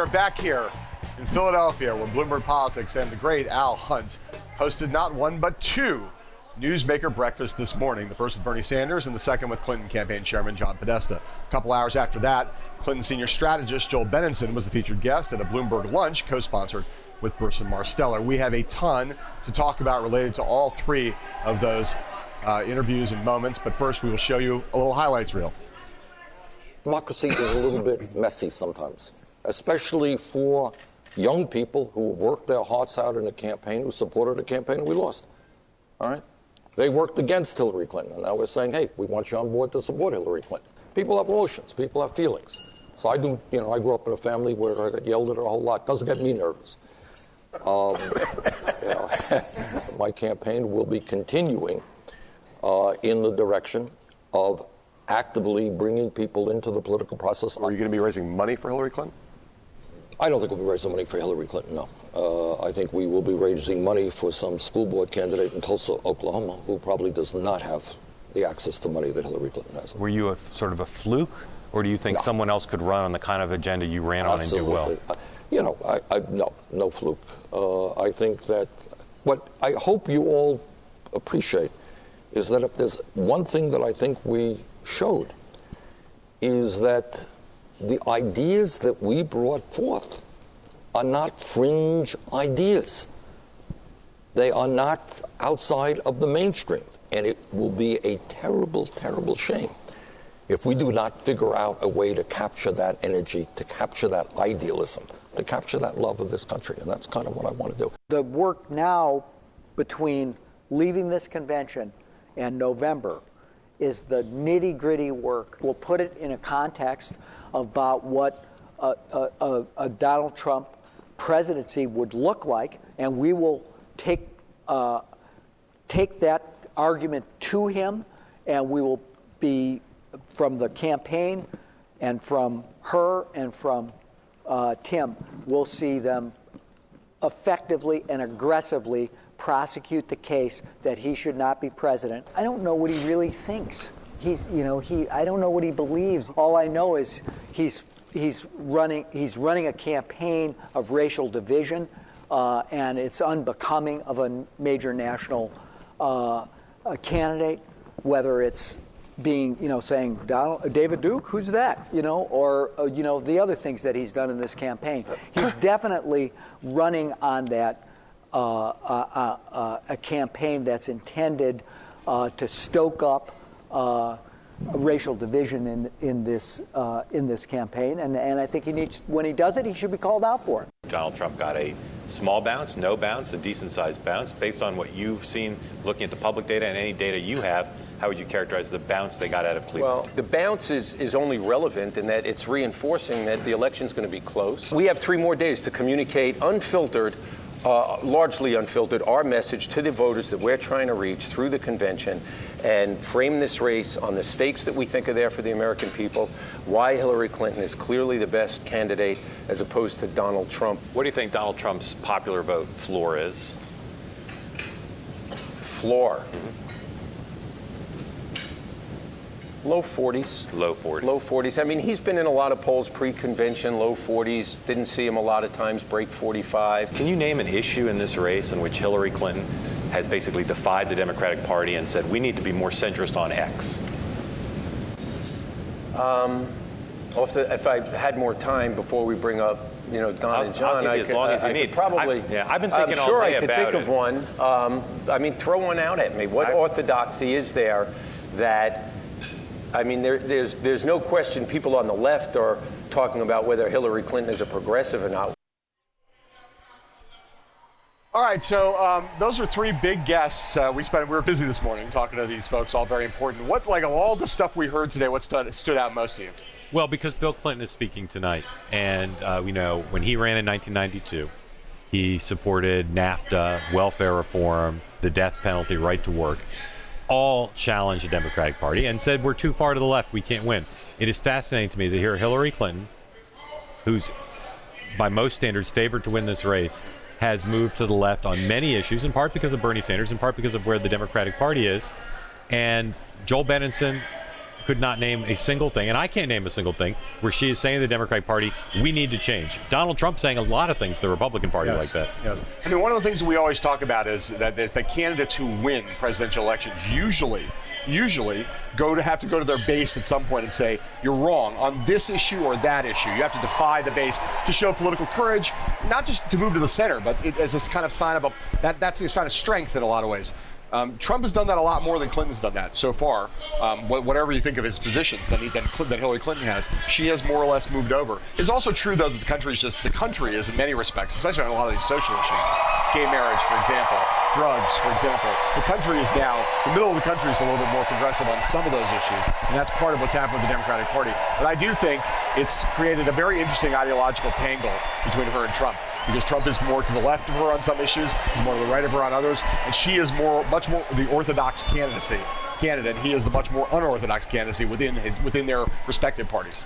We're back here in Philadelphia where Bloomberg Politics and the great Al Hunt hosted not one but two newsmaker breakfasts this morning. The first with Bernie Sanders and the second with Clinton campaign chairman John Podesta. A couple hours after that, Clinton senior strategist Joel Benenson was the featured guest at a Bloomberg lunch co-sponsored with Burson Marsteller. We have a ton to talk about related to all three of those interviews and moments, but first we will show you a little highlights reel. Democracy is a little bit messy sometimes, especially for young people who worked their hearts out in a campaign, who supported a campaign, and we lost. All right? They worked against Hillary Clinton, and now we're saying, hey, we want you on board to support Hillary Clinton. People have emotions. People have feelings. So I grew up in a family where I got yelled at a whole lot. Doesn't get me nervous. My campaign will be continuing in the direction of actively bringing people into the political process. Are you going to be raising money for Hillary Clinton? I don't think we'll be raising money for Hillary Clinton, no. I think we will be raising money for some school board candidate in Tulsa, Oklahoma, who probably does not have the access to money that Hillary Clinton has. Were you sort of a fluke, or do you think someone else could run on the kind of agenda you ran on and do well? No fluke. I think that what I hope you all appreciate is that if there's one thing that I think we showed is that the ideas that we brought forth are not fringe ideas. They are not outside of the mainstream. And it will be a terrible, terrible shame if we do not figure out a way to capture that energy, to capture that idealism, to capture that love of this country. And that's kind of what I want to do. The work now between leaving this convention and November is the nitty-gritty work. We'll put it in a context about what a Donald Trump presidency would look like, and we will take that argument to him, and we will be, from the campaign and from her and from Tim, we'll see them effectively and aggressively prosecute the case that he should not be president. I don't know what he really thinks. I don't know what he believes. All I know is he's running a campaign of racial division, and it's unbecoming of a major national candidate, whether it's being, saying David Duke, who's that, or the other things that he's done in this campaign. He's definitely running on that a campaign that's intended to stoke up racial division in this campaign, and I think when he does it, he should be called out for it. Donald Trump got a small bounce, no bounce, a decent-sized bounce. Based on what you've seen, looking at the public data and any data you have, how would you characterize the bounce they got out of Cleveland? Well, the bounce is only relevant in that it's reinforcing that the election's going to be close. We have 3 more days to communicate unfiltered, largely unfiltered, our message to the voters that we're trying to reach through the convention and frame this race on the stakes that we think are there for the American people, why Hillary Clinton is clearly the best candidate as opposed to Donald Trump. What do you think Donald Trump's popular vote floor is? Floor. Low 40s. Low 40s. Low 40s. I mean, he's been in a lot of polls pre-convention, low 40s. Didn't see him a lot of times break 45. Can you name an issue in this race in which Hillary Clinton has basically defied the Democratic Party and said, we need to be more centrist on X? If I had more time before we bring up, Don and John, I'll give you as long as you need. Probably. I've been thinking I'm sure all day I could about think of one. Throw one out at me. What orthodoxy is there that? There's no question people on the left are talking about whether Hillary Clinton is a progressive or not. All right, so those are 3 big guests. We were busy this morning talking to these folks, all very important. What, of all the stuff we heard today, what stood out most to you? Well, because Bill Clinton is speaking tonight, and we know when he ran in 1992, he supported NAFTA, welfare reform, the death penalty, right to work. All challenged the Democratic Party and said we're too far to the left, we can't win. It is fascinating to me to hear Hillary Clinton, who's by most standards favored to win this race, has moved to the left on many issues, in part because of Bernie Sanders, in part because of where the Democratic Party is. And Joel Benenson could not name a single thing, and I can't name a single thing, where she is saying to the Democratic Party, we need to change. Donald Trump saying a lot of things to the Republican Party like that. Yes. I mean, one of the things that we always talk about is that the candidates who win presidential elections usually have to go to their base at some point and say, you're wrong on this issue or that issue. You have to defy the base to show political courage, not just to move to the center, but as a kind of sign of that's a sign of strength in a lot of ways. Trump has done that a lot more than Clinton's done that so far. Whatever you think of his positions that Hillary Clinton has, she has more or less moved over. It's also true, though, that the country is in many respects, especially on a lot of these social issues, gay marriage, for example, drugs, for example. The country is now, the middle of the country is a little bit more progressive on some of those issues, and that's part of what's happened with the Democratic Party. But I do think it's created a very interesting ideological tangle between her and Trump, because Trump is more to the left of her on some issues, he's more to the right of her on others, and she is much more the orthodox candidate. He is the much more unorthodox candidacy within their respective parties.